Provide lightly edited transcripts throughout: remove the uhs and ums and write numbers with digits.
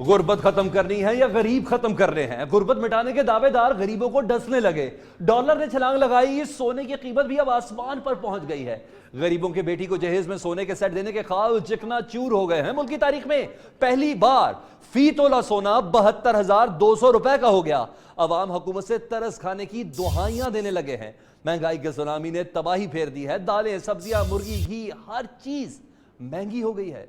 गुर्बत खत्म करनी है या गरीब खत्म करने हैं? गुर्बत मिटाने के दावेदार गरीबों को डसने लगे। डॉलर ने छलांग लगाई, सोने की कीमत भी अब आसमान पर पहुंच गई है। गरीबों की बेटी को जहेज में सोने के सेट देने के ख्वाब चिकना चूर हो गए हैं। मुल्क की तारीख में पहली बार फी तोला सोना 72,200 रुपए का हो गया। अवाम हुकूमत से तरस खाने की दुहाइयां देने लगे हैं। महंगाई के सुनामी ने तबाही फेर दी है। दालें, सब्जियां, मुर्गी, घी, हर चीज महंगी हो गई है।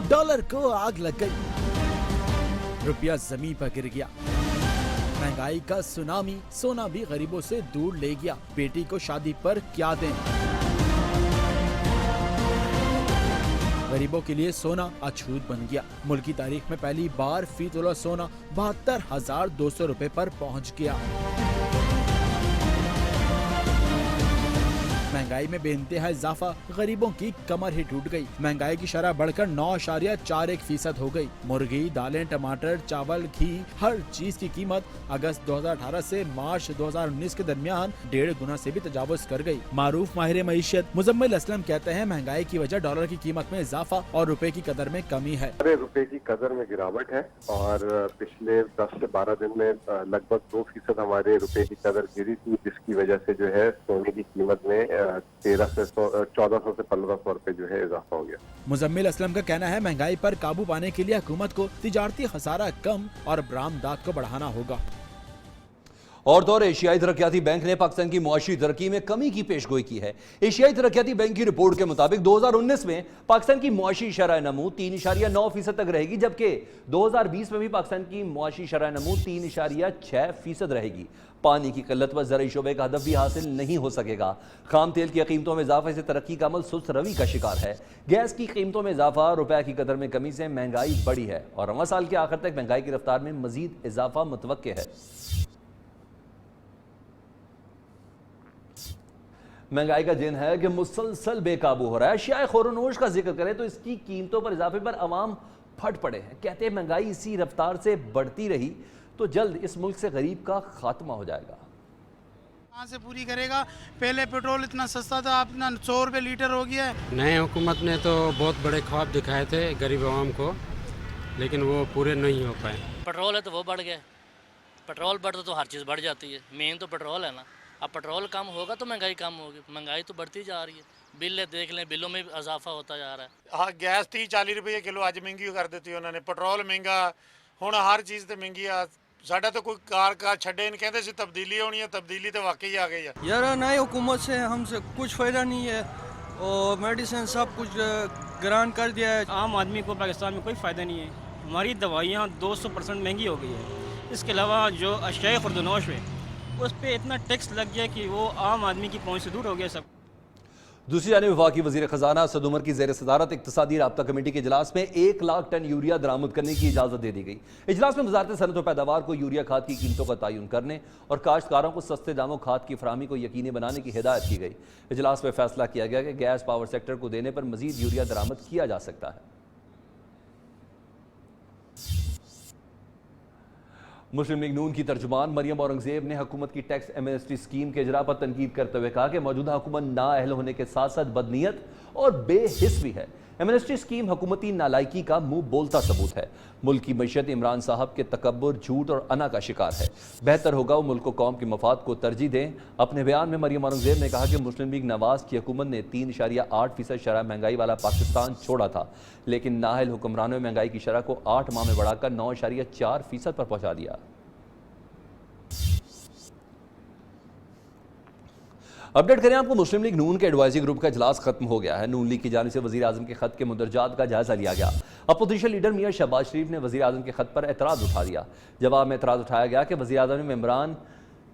डॉलर को आग लग गई, रुपया जमीन पर गिर गया। महंगाई का सुनामी सोना भी गरीबों से दूर ले गया। बेटी को शादी पर क्या दें? गरीबों के लिए सोना अछूत बन गया। मुल्क की तारीख में पहली बार फी तोला सोना 72,200 रुपए पर पहुंच गया। महंगाई में बेइंतहा इजाफा, गरीबों की कमर ही टूट गई। महंगाई की शरह बढ़कर 9.41% हो गई। मुर्गी, दालें, टमाटर, चावल, घी, हर चीज की कीमत अगस्त 2018 से मार्च 2019 के दरमियान 1.5 गुना से भी तजावुज कर गई। मारूफ माहिर मईशत मुजम्मिल असलम कहते हैं, महंगाई की वजह डॉलर की कीमत में इजाफा और रुपए की कदर में कमी है। रुपए की कदर में गिरावट है और पिछले 10 से 12 दिन में लगभग 2% हमारे रुपए की कदर गिरी थी, जिसकी वजह से जो है सोने की कीमत में 1400 से 1500 रुपए जो है इजाफा हो गया। मुजम्मिल असलम का कहना है, महंगाई पर काबू पाने के लिए हुकूमत को तिजारती खसारा कम और बरामदात को बढ़ाना होगा। और तो और एशियाई तरक्याती बैंक ने पाकिस्तान की मुआशी तरक्की में कमी की पेशगोई की है। एशियाई तरक्याती बैंक की रिपोर्ट के मुताबिक 2019 में पाकिस्तान की मुआशी शरह नमू 3.9% तक रहेगी, जबकि 2020 में भी पाकिस्तान की मुआशी शरह नमू 3.6% रहेगी। पानी की किल्लत व ज़राई शोबे का हदफ भी हासिल नहीं हो सकेगा। खाम तेल की कीमतों में इजाफे से तरक्की का अमल सुस्त रवी का शिकार है। गैस की कीमतों में इजाफा, रुपए की कदर में कमी से महंगाई बढ़ी है और रवां साल के आखिर तक महंगाई की रफ्तार में मजीद इजाफा मुतवक्के है। महंगाई का जिन है कि मुसलसल बेकाबू हो रहा है। अशियाए खोरनोश का जिक्र करें तो इसकी कीमतों पर इजाफे पर अवाम फट पड़े हैं। कहते हैं, महंगाई इसी रफ्तार से बढ़ती रही तो जल्द इस मुल्क से गरीब का खात्मा हो जाएगा। कहाँ से पूरी करेगा? पहले पेट्रोल इतना सस्ता था, अब इतना 100 रुपये लीटर हो गया है। नए हुकूमत ने तो बहुत बड़े ख्वाब दिखाए थे गरीब आवाम को, लेकिन वो पूरे नहीं हो पाए। पेट्रोल है तो वो बढ़ गया। पेट्रोल बढ़ता तो हर चीज़ बढ़ जाती है। मेन तो पेट्रोल है ना। अब पेट्रोल कम होगा तो महंगाई कम होगी। महंगाई तो बढ़ती जा रही है। बिल देख लें, बिलों में इजाफा होता जा रहा है। हाँ, गैस 30-40 रुपये किलो अज महंगी कर दी उन्होंने। पेट्रोल महंगा, हुण हर चीज़ तो महंगी आ। साडा तो कोई कार छड्डे नहीं, कहते तब्दीली होनी है, तब्दीली तो वाकई आ गई है। यार नई हुकूमत से हमसे कुछ फ़ायदा नहीं है और मेडिसिन सब कुछ ग्रांट कर दिया है। आम आदमी को पाकिस्तान में कोई फ़ायदा नहीं है। हमारी दवाइयाँ 200% महंगी हो गई है। इसके अलावा जो अशियाए खुर्दनोश है उस पर इतना टैक्स लग गया कि वो आम आदमी की पहुँच से दूर हो गया सब। दूसरी जानिब वफाकी वज़ीर ख़जाना असद उमर की ज़ेर सदारत इक़्तिसादी राब्ता कमेटी के इजलास में 1 लाख टन यूरिया दरामद करने की इजाज़त दे दी गई। इजलास में वज़ारत सनअत व पैदावार को यूरिया खाद की कीमतों का तयन करने और काश्तकारों को सस्ते दामों खाद की फराहमी को यकीनी बनाने की हिदायत की गई। इजलास में फैसला किया गया कि गैस पावर सेक्टर को देने पर मजीद यूरिया दरामद किया जा सकता है। मुस्लिम लीग नून की तर्जुमान मरियम औरंगजेब ने हुकूमत की टैक्स एमनेस्टी स्कीम के इजरा पर तनकीद करते हुए कहा कि मौजूदा हुकूमत नाअहल होने के साथ साथ बदनीयत और बेहिस भी है। एमनेस्टी स्कीम हुकूमती नालायकी का मुंह बोलता सबूत है। मुल्क की मईशत इमरान साहब के तकब्बुर, झूठ और अना का शिकार है। बेहतर होगा वो मुल्क को कौम के मफाद को तरजीह दें। अपने बयान में मरियम औरंगजेब ने कहा कि मुस्लिम लीग नवाज की हुकूमत ने 3.8% शरह महंगाई वाला पाकिस्तान छोड़ा था, लेकिन नाअहल हुक्मरानों ने महंगाई की शरह को 8 माह में बढ़ाकर 9.4% पर पहुंचा दिया। अपडेट करें आपको, मुस्लिम लीग नून के एडवाइजरी ग्रुप का इजलास खत्म हो गया है। नून लीग की जानिब से वज़ीर आज़म के खत के मुंदरजात का जायजा लिया गया। अपोजिशन लीडर मियां शहबाज शरीफ ने वज़ीर आज़म के खत पर एतराज़ उठा दिया। जवाब में एतराज़ उठाया गया कि वज़ीर आज़म ने मेम्बरान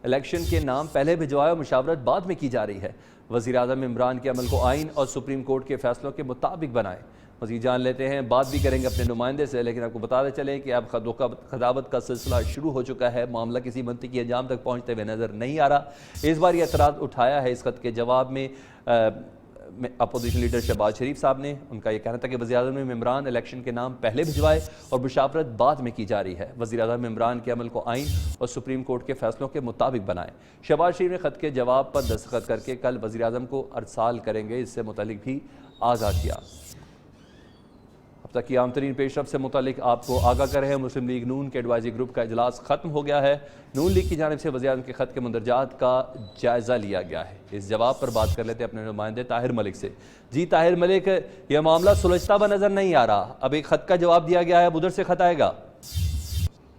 इलेक्शन के नाम पहले भिजवाए और मुशावरत बाद में की जा रही है। वज़ीर आज़म मेम्बरान के अमल को आइन और सुप्रीम कोर्ट के फैसलों के मुताबिक बनाए। मज़ीद जान लेते हैं, बात भी करेंगे अपने नुमाइंदे से, लेकिन आपको बताते चलें कि अब खदावत का सिलसिला शुरू हो चुका है। मामला किसी मंतकी अंजाम तक पहुँचते हुए नज़र नहीं आ रहा। इस बार ये एतराज़ उठाया है इस खत के जवाब में अपोजिशन लीडर शहबाज शरीफ साहब ने, उनका यह कहना था कि वज़ीर-ए-आज़म ने इमरान इलेक्शन के नाम पहले भिजवाए और मुशावरत बाद में की जा रही है। वज़ीर-ए-आज़म इमरान के अमल को आइन और सुप्रीम कोर्ट के फैसलों के मुताबिक बनाए। शहबाज शरीफ ने खत के जवाब पर दस्तखत करके कल वज़ीर-ए-आज़म को अरसाल करेंगे, इससे मुतालिक भी आगाह किया। अब तक की आम तरीन पेशरफ से मुतालिक आपको आगाह कर रहे हैं। मुस्लिम लीग नून के एडवाइजरी ग्रुप का इजलास खत्म हो गया है। नून लीग की जानिब से वज़ीर-ए-आज़म के खत के मंदरजात का जायजा लिया गया है। इस जवाब पर बात कर लेते हैं अपने नुमाइंदे ताहिर मलिक से। जी ताहिर मलिक, यह मामला सुलझता हुआ नजर नहीं आ रहा, अब एक खत का जवाब दिया गया है, अब उधर से खत आएगा।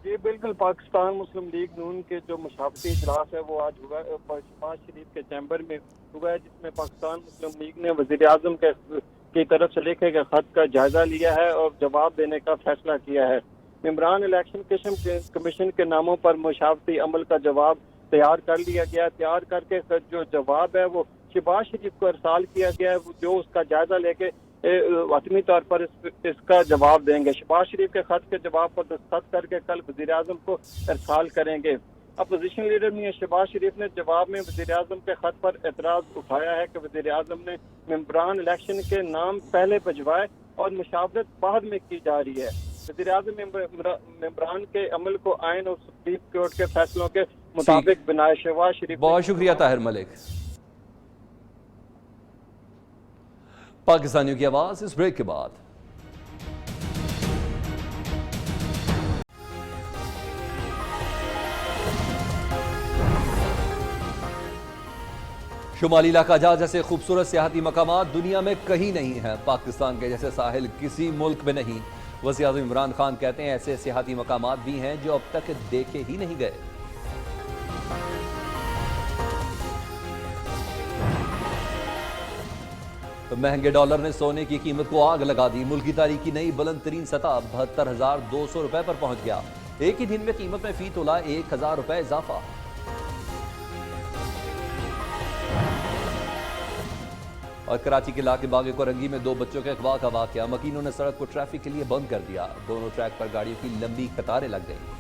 जी बिल्कुल, पाकिस्तान मुस्लिम लीग नून के जो मुशावरती इजलास है वो आज हुआ है शहबाज शरीफ के चैम्बर में हुआ है, जिसमें पाकिस्तान मुस्लिम लीग ने वज़ीर-ए-आज़म की तरफ से लिखे गए खत का जायजा लिया है और जवाब देने का फैसला किया है। इमरान इलेक्शन कमीशन के नामों पर मुशावरती अमल का जवाब तैयार कर लिया गया। तैयार करके जो जवाब है वो शहबाज शरीफ को अरसाल किया गया है, जो उसका जायजा लेके वतनी तौर पर इसका जवाब देंगे। शहबाज शरीफ के खत के जवाब पर दस्तखत करके कल वज़ीर-ए-आज़म को अरसाल करेंगे। अपोजिशन लीडर मियां शहबाज शरीफ ने जवाब में वज़ीर-ए-आज़म के खत पर एतराज़ उठाया है कि वज़ीर-ए-आज़म ने इमरान इलेक्शन के नाम पहले भिजवाए और मुशावरत बाद में की जा रही है। वज़ीर-ए-आज़म इमरान के अमल को आइन और सुप्रीम कोर्ट के फैसलों के मुताबिक बनाए। शहबाज शरीफ, बहुत शुक्रिया ताहिर मलिक। पाकिस्तानियों की आवाज़ इस ब्रेक के बाद। शुमाली इलाका जैसे खूबसूरत सियाहती मकामात दुनिया में कहीं नहीं है। पाकिस्तान के जैसे साहिल किसी मुल्क में नहीं। वज़ीर-ए-आज़म इमरान खान कहते हैं ऐसे सियाहती मकामात भी हैं जो अब तक देखे ही नहीं गए। तो महंगे डॉलर ने सोने की कीमत को आग लगा दी। मुल्क की तारीख की नई बुलंद तरीन सतह 72,200 रुपए पर पहुंच गया। एक ही दिन में कीमत में फी तोला 1,000 रुपए इजाफा। और कराची के इलाके बागे कोरंगी में 2 बच्चों के अगवा का वाकया। मकीनों ने सड़क को ट्रैफिक के लिए बंद कर दिया। दोनों ट्रैक पर गाड़ियों की लंबी कतारें लग गई।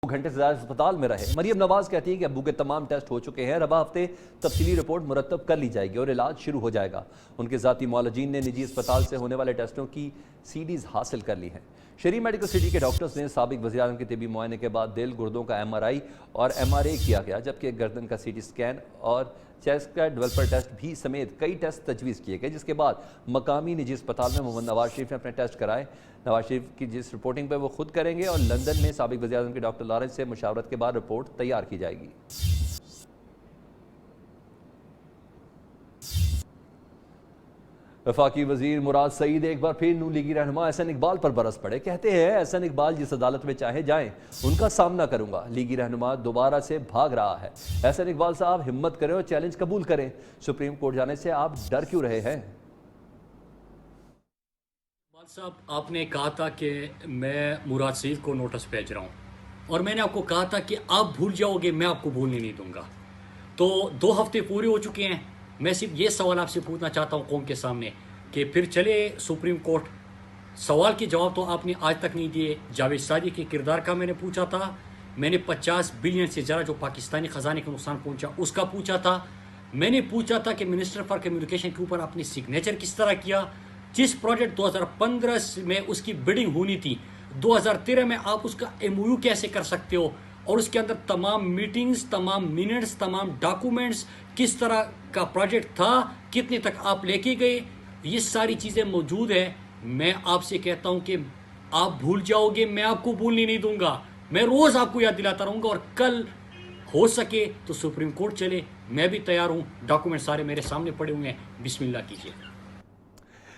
घंटे से ज्यादा अस्पताल में रहे। मरियम नवाज कहती है कि अब्बू के तमाम टेस्ट हो चुके हैं, रबा हफ्ते तफसीली रिपोर्ट मुरतब कर ली जाएगी और इलाज शुरू हो जाएगा। उनके जाती मौलजीन ने निजी अस्पताल से होने वाले टेस्टों की सीडीज हासिल कर ली हैं। शेरी मेडिकल सिटी के डॉक्टर्स ने साबिक वज़ीर-ए-आज़म के तिबी मुआयने के बाद दिल, गुर्दों का MRI और MRA किया गया, जबकि एक गर्दन का CT स्कैन और चेस्ट का डेवलपर टेस्ट भी समेत कई टेस्ट तजवीज़ किए गए, जिसके बाद मकामी निजी अस्पताल में मोहम्मद नवाज शरीफ ने अपने टेस्ट कराए। नवाज शरीफ की जिस रिपोर्टिंग पर वो खुद करेंगे और लंदन में साबिक वज़ीर-ए-आज़म के डॉक्टर लॉरेंस से मुशावरत के बाद रिपोर्ट तैयार की जाएगी। वफाकी वजीर मुराद सईद एक बार फिर नून लीगी रहनुमा एहसन इकबाल पर बरस पड़े। कहते हैं एहसन इकबाल जिस अदालत में चाहे जाएं उनका सामना करूंगा। लीगी रहनुमा दोबारा से भाग रहा है। एहसन इकबाल साहब हिम्मत करें और चैलेंज कबूल करें। सुप्रीम कोर्ट जाने से आप डर क्यों रहे हैं? इकबाल साहब, आपने कहा था कि मैं मुराद सईद को नोटिस भेज रहा हूँ और मैंने आपको कहा था कि आप भूल जाओगे, मैं आपको भूलने नहीं दूंगा। तो 2 हफ्ते पूरे हो चुके हैं। मैं सिर्फ ये सवाल आपसे पूछना चाहता हूँ कौम के सामने कि फिर चले सुप्रीम कोर्ट। सवाल के जवाब तो आपने आज तक नहीं दिए। जावेद सादी के किरदार का मैंने पूछा था, मैंने 50 बिलियन से ज़्यादा जो पाकिस्तानी ख़जाने को नुकसान पहुँचा उसका पूछा था। मैंने पूछा था कि मिनिस्टर फॉर कम्युनिकेशन के ऊपर आपने सिग्नेचर किस तरह किया। जिस प्रोजेक्ट 2015 में उसकी बिडिंग होनी थी, 2013 में आप उसका MOU कैसे कर सकते हो, और उसके अंदर तमाम मीटिंग्स, तमाम मिनट्स, तमाम डॉक्यूमेंट्स, किस तरह का प्रोजेक्ट था, कितने तक आप लेके गए, ये सारी चीज़ें मौजूद है। मैं आपसे कहता हूं कि आप भूल जाओगे, मैं आपको भूलने नहीं दूंगा। मैं रोज़ आपको याद दिलाता रहूँगा और कल हो सके तो सुप्रीम कोर्ट चले, मैं भी तैयार हूँ। डॉक्यूमेंट सारे मेरे सामने पड़े हुए हैं, बिस्मिल्लाह कीजिए।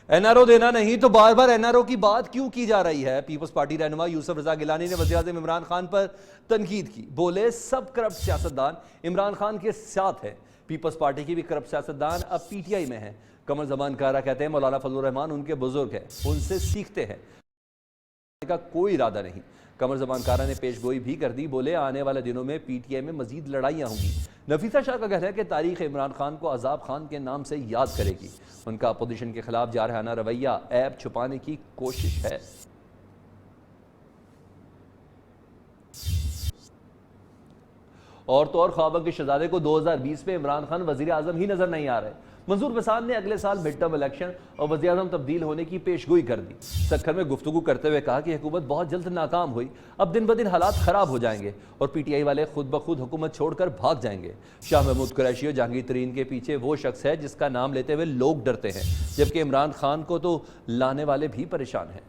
NRO देना नहीं तो बार बार NRO की बात क्यों की जा रही है? पीपल्स पार्टी रहनुमा यूसुफ रजा गिलानी ने वज़ीर-ए-आज़म इमरान खान पर तनकीद की। बोले सब करप्ट सियासतदान इमरान खान के साथ है। पीपल्स पार्टी की भी करप्ट सियासतदान अब PTI में है। कमर ज़मान कारा कहते हैं मौलाना फजलुर रहमान उनके बुजुर्ग हैं, उनसे सीखते हैं का कोई इरादा नहीं। कमर ज़मान कारा ने पेशगोई भी कर दी। बोले आने वाले दिनों में PTI में मजीद लड़ाइयाँ होंगी। नफीसा शाह का कहना है कि तारीख इमरान खान को अजाब खान के नाम से याद करेगी। उनका अपोजिशन के खिलाफ जारहाना रवैया ऐब छुपाने की कोशिश है। और तो और ख्वाबों के शहजादे को 2020 में इमरान खान वजीर आजम ही नजर नहीं आ रहे। मंजूर बसान ने अगले साल मिड टर्म इलेक्शन और वज़ीर आज़म तब्दील होने की पेशगोई कर दी। सक्खर में गुफ्तगू करते हुए कहा कि हुकूमत बहुत जल्द नाकाम हुई, अब दिन ब दिन हालात खराब हो जाएंगे और PTI वाले खुद ब खुद हुकूमत छोड़कर भाग जाएंगे। शाह महमूद कुरैशी और जहांगीर तरीन के पीछे वो शख्स है जिसका नाम लेते हुए लोग डरते हैं, जबकि इमरान खान को तो लाने वाले भी परेशान हैं।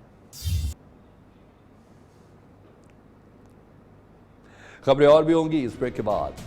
खबरें और भी होंगी इस ब्रेक के बाद।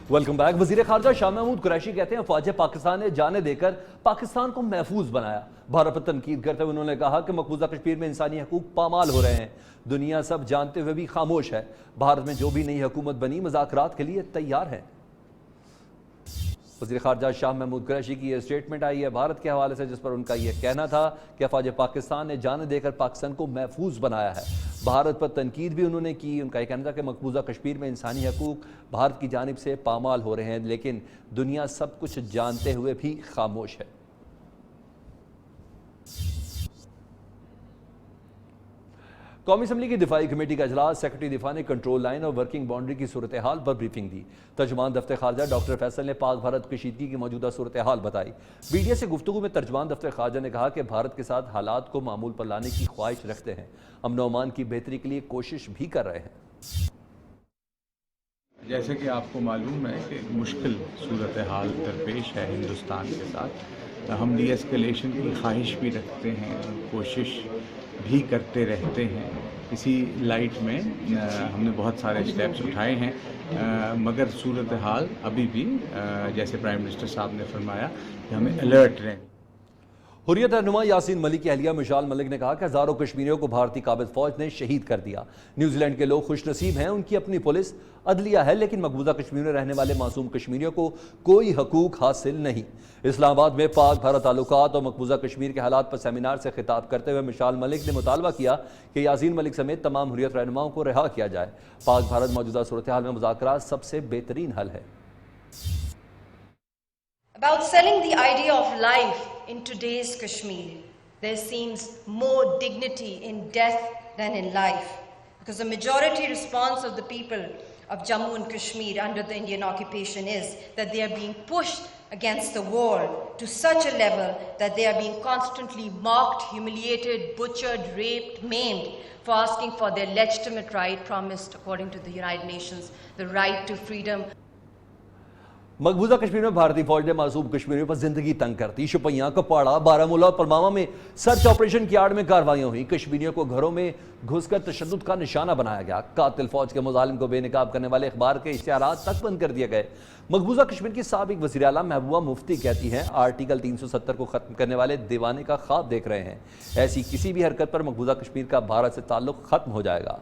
Welcome back. वजीर खारजा शाह महमूद कुरैशी कहते हैं फौज पाकिस्तान ने जाने देकर पाकिस्तान को महफूज बनाया। भारत पर तनकीद करते हुए उन्होंने कहा कि मकबूजा कश्मीर में इंसानी हकूक पामाल हो रहे हैं। दुनिया सब जानते हुए भी खामोश है। भारत में जो भी नई हुकूमत बनी मुज़ाकरात के लिए तैयार है। वज़ीर ख़ारजा शाह महमूद कुरैशी की यह स्टेटमेंट आई है भारत के हवाले से, जिस पर उनका यह कहना था कि फौज पाकिस्तान ने जाने देकर पाकिस्तान को महफूज बनाया है। भारत पर तनकीद भी उन्होंने की। उनका यह कहना था कि मकबूजा कश्मीर में इंसानी हकूक भारत की जानिब से पामाल हो रहे हैं, लेकिन दुनिया सब कुछ जानते हुए भी खामोश है। कौमी असम्बली की दिफाई कमेटी का इजलास, सेक्रेटरी दिफा ने कंट्रोल लाइन और वर्किंग बाउंड्री की सूरत हाल पर ब्रीफिंग दी। तर्जुमान दफ्तर खारजा डॉक्टर फैसल ने पाक भारत कशीदगी की मौजूदा सूरत हाल बताई। मीडिया से गुफ्तगू में तर्जुमान दफ्तर खारजा ने कहा कि भारत के साथ हालात को मामूल पर लाने की ख्वाहिश रखते हैं, अमन व अमान की बेहतरी के लिए कोशिश भी कर रहे हैं। जैसे कि आपको मालूम है कि मुश्किल सूरत हाल दरपेश है हिंदुस्तान के साथ। हम डी एस्केलेशन की ख्वाहिश भी रखते हैं, कोशिश भी करते रहते हैं। इसी लाइट में हमने बहुत सारे स्टेप्स उठाए हैं, मगर सूरत हाल अभी भी जैसे प्राइम मिनिस्टर साहब ने फरमाया कि हमें अलर्ट रहें। हुर्रियत रहनुमा यासीन मलिक की अहलिया मिशाल मलिक ने कहा कि हजारों कश्मीरियों को भारतीय काबिज फौज ने शहीद कर दिया। न्यूजीलैंड के लोग खुशनसीब हैं, उनकी अपनी पुलिस अदलिया है, लेकिन मकबूजा कश्मीर में रहने वाले मासूम कश्मीरियों को कोई हकूक हासिल नहीं। इस्लामाबाद में पाक भारत ताल्लुकात और मकबूजा कश्मीर के हालात पर सेमिनार से खिताब करते हुए मिशाल मलिक ने मुतालबा किया कि यासीन मलिक समेत तमाम हुर्रियत रहनुमाओं को रिहा किया जाए। पाक भारत मौजूदा सूरत हाल में मुज़ाकरात सबसे बेहतरीन हल है। About selling the idea of life in today's Kashmir, there seems more dignity in death than in life, because the majority response of the people of Jammu and Kashmir under the Indian occupation is that they are being pushed against the wall to such a level that they are being constantly mocked, humiliated, butchered, raped, maimed for asking for their legitimate right promised according to the United Nations, the right to freedom. मकबूजा Kashmir में भारतीय फौज ने मासूम कश्मीरियों पर जिंदगी तंग कर दी। शुपियां, कपाड़ा, बारामूला और पुलवामा में सर्च ऑपरेशन की आड़ में कार्रवाइयां हुई। कश्मीरियों को घरों में घुसकर तशद्दुद का निशाना बनाया गया। कातिल फौज के मुजालिम को बेनकाब करने वाले अखबार के इश्तिहारात तक बंद कर दिए गए। मकबूजा कश्मीर की साबिक वज़ीर आला महबूबा मुफ्ती कहती हैं आर्टिकल 370 को खत्म करने वाले दीवाने का ख्वाब देख रहे हैं। ऐसी किसी भी हरकत पर मकबूजा कश्मीर का भारत से ताल्लुक खत्म हो जाएगा।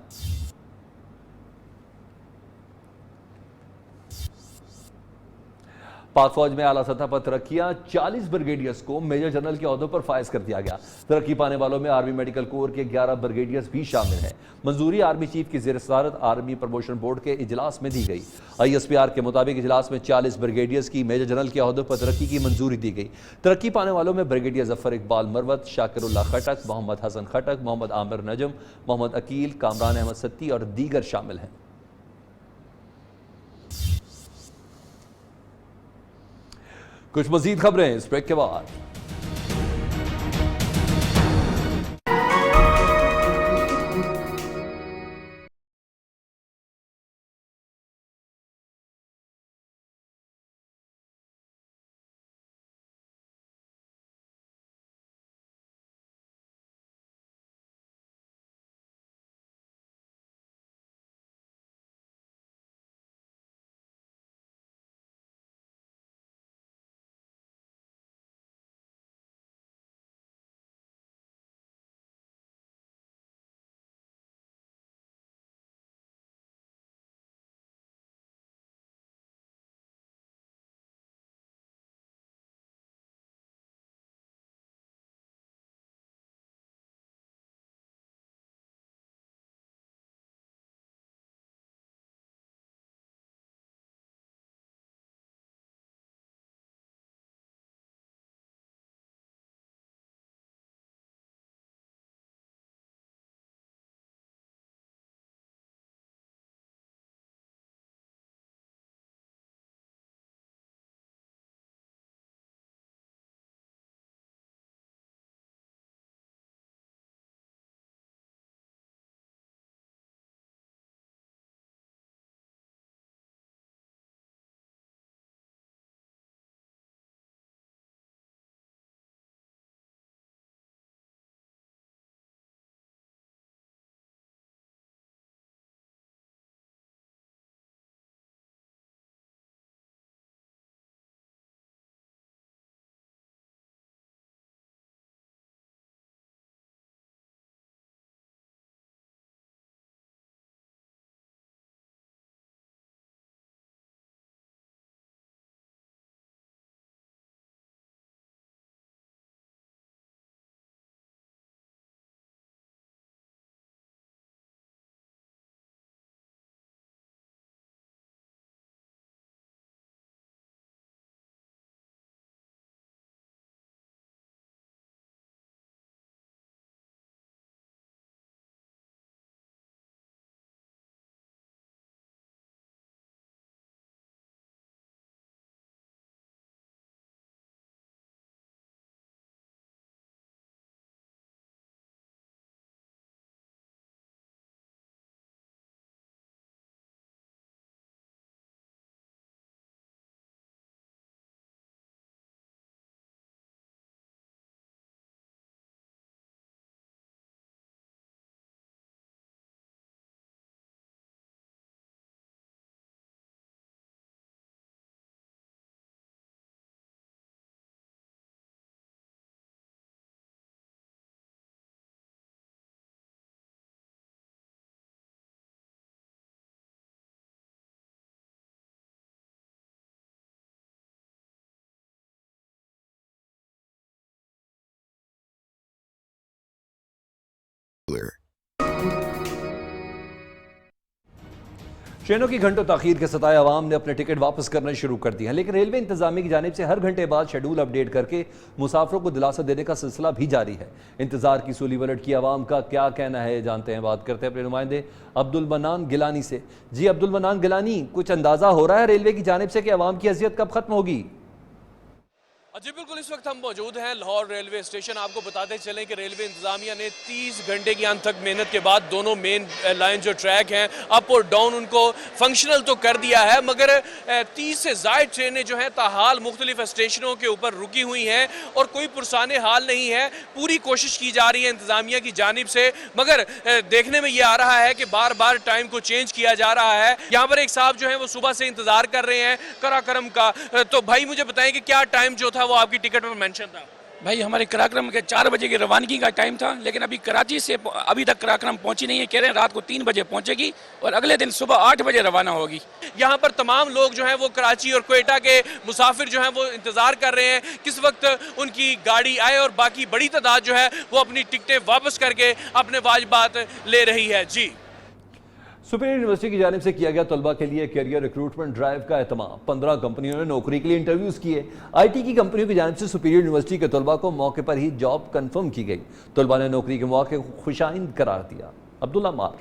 पाक फौज में आला सतह पर तरक्कियां, 40 ब्रिगेडियर्स को मेजर जनरल के ओहदों पर फायज कर दिया गया। तरक्की पाने वालों में आर्मी मेडिकल कोर के 11 ब्रिगेडियर्स भी शामिल हैं। मंजूरी आर्मी चीफ की ज़ेर सदारत आर्मी प्रमोशन बोर्ड के इजलास में दी गई। ISPR के मुताबिक इजलास में 40 ब्रिगेडियर्स की मेजर जनरल के ओहदों पर तरक्की की मंजूरी दी गई। तरक्की पाने वालों में ब्रिगेडियर जफर इकबाल मरवत, शाकिरुल्लाह खटक, मोहम्मद हसन खटक, मोहम्मद आमिर नजम, मोहम्मद अकील, कामरान अहमद सत्ती और दीगर शामिल हैं। कुछ मजीद खबरें इस ब्रेक के बाद। ट्रेनों की घंटों ताखीर के सताए अवाम ने अपने टिकट वापस करना शुरू कर दिए हैं, लेकिन रेलवे इंतजामिया की जानिब से हर घंटे बाद शेड्यूल अपडेट करके मुसाफिरों को दिलासा देने का सिलसिला भी जारी है। इंतजार की सूली वलट की अवाम का क्या कहना है, जानते हैं। बात करते हैं अपने नुमाइंदे अब्दुल मन्नान गिलानी से। जी अब्दुल मन्नान गिलानी, कुछ अंदाजा हो रहा है रेलवे की जानिब से कि अवाम की अजियत कब खत्म होगी? जी बिल्कुल, इस वक्त हम मौजूद हैं लाहौर रेलवे स्टेशन। आपको बताते चलें कि रेलवे इंतजामिया ने 30 घंटे की अनथक मेहनत के बाद दोनों मेन लाइन जो ट्रैक हैं अप और डाउन उनको फंक्शनल तो कर दिया है, मगर 30 से ज़ायद ट्रेनें जो हैं ताहाल मुख्तलिफ स्टेशनों के ऊपर रुकी हुई हैं और कोई पुरसाने हाल नहीं है। पूरी कोशिश की जा रही है इंतजामिया की जानिब से, मगर देखने में ये आ रहा है कि बार बार टाइम को चेंज किया जा रहा है। यहाँ पर एक साहब जो है वो सुबह से इंतजार कर रहे हैं कराक्रम का। तो भाई मुझे बताएं कि क्या टाइम जो था वो आपकी टिकट पर मेंशन था? भाई हमारे कराक्रम के 4 बजे की रवानगी का टाइम था, लेकिन अभी कराची से अभी तक कराक्रम पहुंची नहीं है। कह रहे हैं रात को 3 बजे पहुंचेगी और अगले दिन सुबह 8 बजे रवाना होगी। यहाँ पर तमाम लोग जो हैं वो कराची और क्वेटा के मुसाफिर जो हैं वो इंतजार कर रहे हैं किस वक्त उनकी गाड़ी आए, और बाकी बड़ी तादाद जो है वो अपनी टिकटें वापस करके अपने वाजिबात ले रही है। जी, सुपीरियर यूनिवर्सिटी की जानिब से किया गया तलबा के लिए कैरियर रिक्रूटमेंट ड्राइव का एहतमाम। 15 कंपनियों ने नौकरी के लिए इंटरव्यूज किए। IT की कंपनियों की जानिब से सुपीरियर यूनिवर्सिटी के तलबा को मौके पर ही जॉब कंफर्म की गई। तलबा ने नौकरी के मौके को खुशाइंद करार दिया। अब्दुल्ला मार।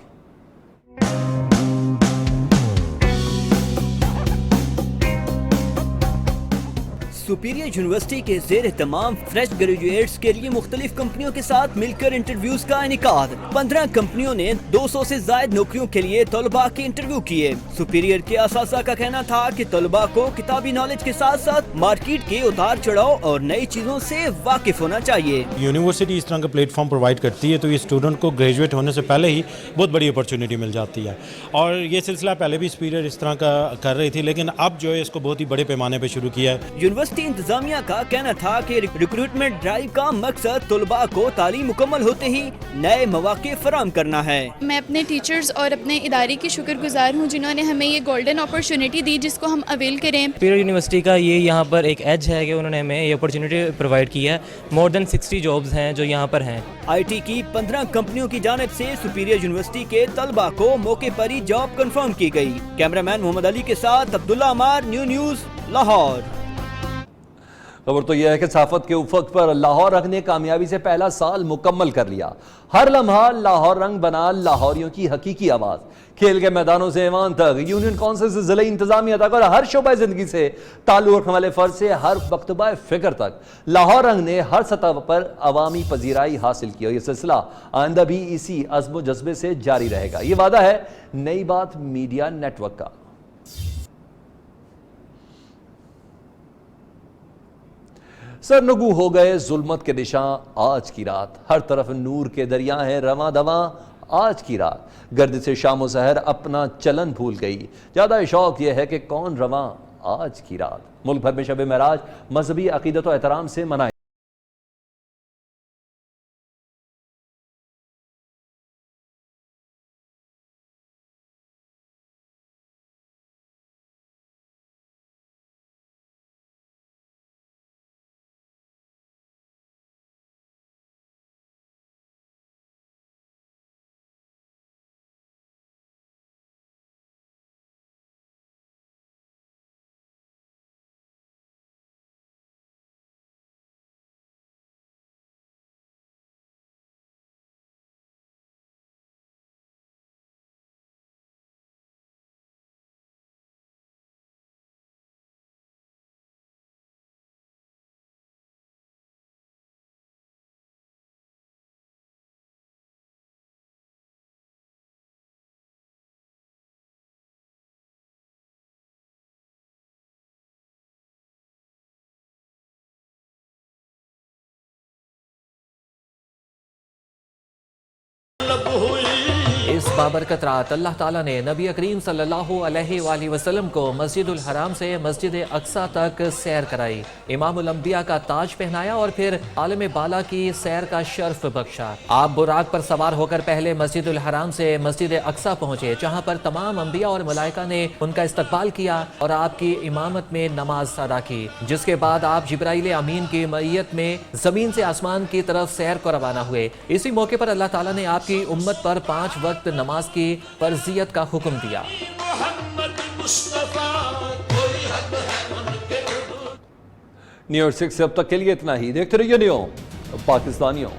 सुपीरियर यूनिवर्सिटी के ज़ेर तमाम फ्रेश ग्रेजुएट्स के लिए मुख्तलिफ कंपनियों के साथ मिलकर इंटरव्यूज का इनेकाद। 15 कंपनियों ने 200 से जायद नौकरियों के लिए तलबा के इंटरव्यू किए। सुपीरियर के असासा का कहना था कि तलबा को किताबी नॉलेज के साथ साथ मार्केट के उतार चढ़ाव और नई चीजों से वाकिफ होना चाहिए। यूनिवर्सिटी इस तरह का प्लेटफॉर्म प्रोवाइड करती है तो ये स्टूडेंट को ग्रेजुएट होने से पहले ही बहुत बड़ी अपॉर्चुनिटी मिल जाती है, और ये सिलसिला पहले भी सुपीरियर इस तरह का कर रही थी, लेकिन अब जो है इसको बहुत ही बड़े पैमाने पर शुरू किया है। यूनिवर्सिटी इंतजामिया का कहना था कि रिक्रूटमेंट ड्राइव का मकसद तलबा को तालीम मुकम्मल होते ही नए मौके फराहम करना है। मैं अपने टीचर्स और अपने इदारे की शुक्रगुजार हूँ जिन्होंने हमें ये गोल्डन अपॉर्चुनिटी दी, जिसको हम अवेल करें। सुपीरियर यूनिवर्सिटी का ये यहाँ पर एक एज है कि उन्होंने हमें ये अपॉर्चुनिटी प्रोवाइड की है। मोर देन 60 जॉब्स हैं जो यहाँ पर हैं। IT की 15 कंपनियों की जानिब से सुपीरियर यूनिवर्सिटी के तलबा को मौके पर ही जॉब कंफर्म की गई। कैमरामैन मोहम्मद अली के साथ अब्दुल्ला अमार, न्यूज़ लाहौर। खबर तो यह है कि सहाफत के उफक पर लाहौर रंग ने कामयाबी से पहला साल मुकम्मल कर लिया। हर लम्हा लाहौर रंग बना लाहौरियों की हकीकी आवाज। खेल के मैदानों से ऐवान तक, यूनियन काउंसिल से जिले इंतजामिया तक और हर शोबा जिंदगी से ताल्लुक रखने वाले फर्ज से हर मकतबा फिक्र तक लाहौर रंग ने हर सतह पर अवामी पजीराई हासिल की और यह सिलसिला आइंदा भी इसी अज़्म जज्बे से जारी रहेगा। ये वादा है नई बात मीडिया नेटवर्क का। सरनगू हो गए जुल्मत के निशां आज की रात, हर तरफ नूर के दरिया हैं रवां दवां आज की रात। गर्द से शामो सहर अपना चलन भूल गई, ज्यादा शौक यह है कि कौन रवां आज की रात। मुल्क भर में शब महराज मजहबी अकीदत और एहतराम से मनाए। इस बाबरकत रात अल्लाह ताला ने नबी करीम सल्लल्लाहु अलैहि वसल्लम को मस्जिदुल हराम से मस्जिद अक्सा तक सैर कराई, इमामुल अंबिया का ताज पहनाया और फिर आलम बाला की सैर का शर्फ बख्शा। आप बुराक पर सवार होकर पहले मस्जिदुल हराम से मस्जिद अक्सा पहुँचे, जहाँ पर तमाम अंबिया और मलाइका ने उनका इस्तकबाल किया और आपकी इमामत में नमाज अदा की। जिसके बाद आप जिब्राइल अमीन की मईयत में जमीन से आसमान की तरफ सैर को रवाना हुए। इसी मौके पर अल्लाह ताला ने आपकी उम्मत पर 5 वक्त नमाज की फर्जियत का हुक्म दिया। न्यूयॉर्क 6 से अब तक के लिए इतना ही। देखते रहिए न्यूज़ पाकिस्तानियों।